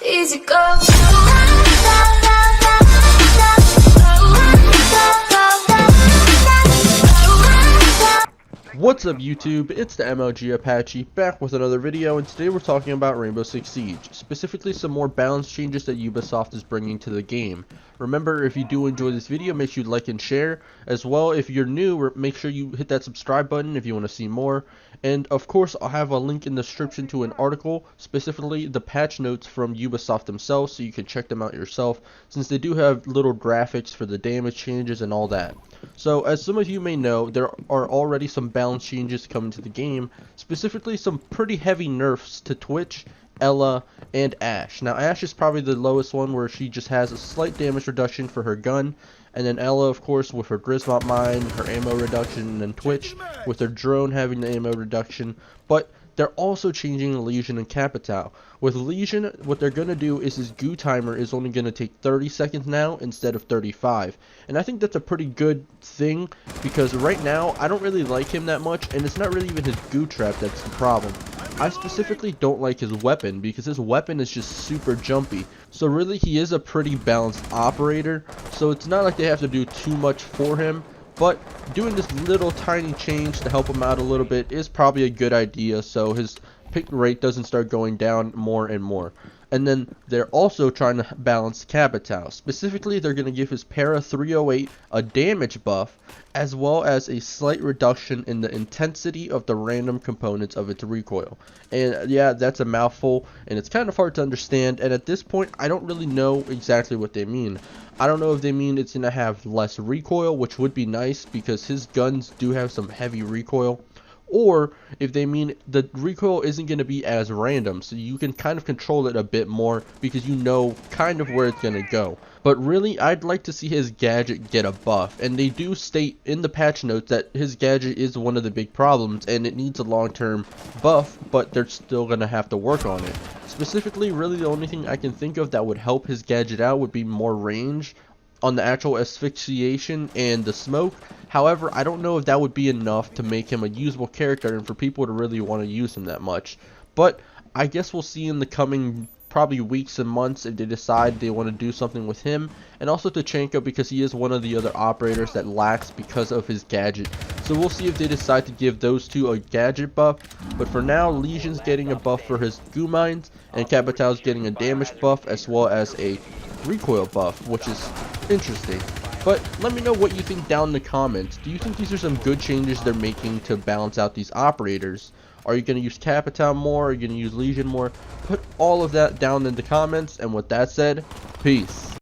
Easy go. What's up YouTube, it's the MLG Apache back with another video, and today we're talking about Rainbow Six Siege, specifically some more balance changes that Ubisoft is bringing to the game. Remember, if you do enjoy this video, make sure you like and share. As well, if you're new, make sure you hit that subscribe button if you want to see more. And of course, I'll have a link in the description to an article, specifically the patch notes from Ubisoft themselves, so you can check them out yourself, since they do have little graphics for the damage changes and all that. So, as some of you may know, there are already some balance changes coming to the game, specifically some pretty heavy nerfs to Twitch, Ela, and Ashe. Now, Ashe is probably the lowest one, where she just has a slight damage reduction for her gun, and then Ela, of course, with her Grismot mine, her ammo reduction, and then Twitch with her drone having the ammo reduction. But they're also changing Lesion and Capitao. With Lesion, what they're going to do is his goo timer is only going to take 30 seconds now instead of 35. And I think that's a pretty good thing, because right now, I don't really like him that much, and it's not really even his goo trap that's the problem. I specifically don't like his weapon, because his weapon is just super jumpy. So really, he is a pretty balanced operator, so it's not like they have to do too much for him. But doing this little tiny change to help him out a little bit is probably a good idea, so his pick rate doesn't start going down more and more. And then they're also trying to balance Capitao. Specifically, they're going to give his Para 308 a damage buff, as well as a slight reduction in the intensity of the random components of its recoil. And yeah, that's a mouthful, and it's kind of hard to understand, and at this point, I don't really know exactly what they mean. I don't know if they mean it's going to have less recoil, which would be nice, because his guns do have some heavy recoil. Or if they mean the recoil isn't going to be as random, so you can kind of control it a bit more because you know kind of where it's going to go. But really, I'd like to see his gadget get a buff, and they do state in the patch notes that his gadget is one of the big problems and it needs a long-term buff, but they're still going to have to work on it. Specifically, really the only thing I can think of that would help his gadget out would be more range on the actual asphyxiation and the smoke. However, I don't know if that would be enough to make him a usable character and for people to really want to use him that much. But I guess we'll see in the coming probably weeks and months if they decide they want to do something with him. And also Tachanka, because he is one of the other operators that lacks because of his gadget. So we'll see if they decide to give those two a gadget buff. But for now, Lesion's getting a buff for his goo mines, and Capitao's getting a damage buff as well as a recoil buff, which is interesting. But let me know what you think down in the comments. Do you think these are some good changes they're making to balance out these operators? Are you going to use Capitao more? Are you going to use Lesion more? Put all of that down in the comments, and with that said, peace.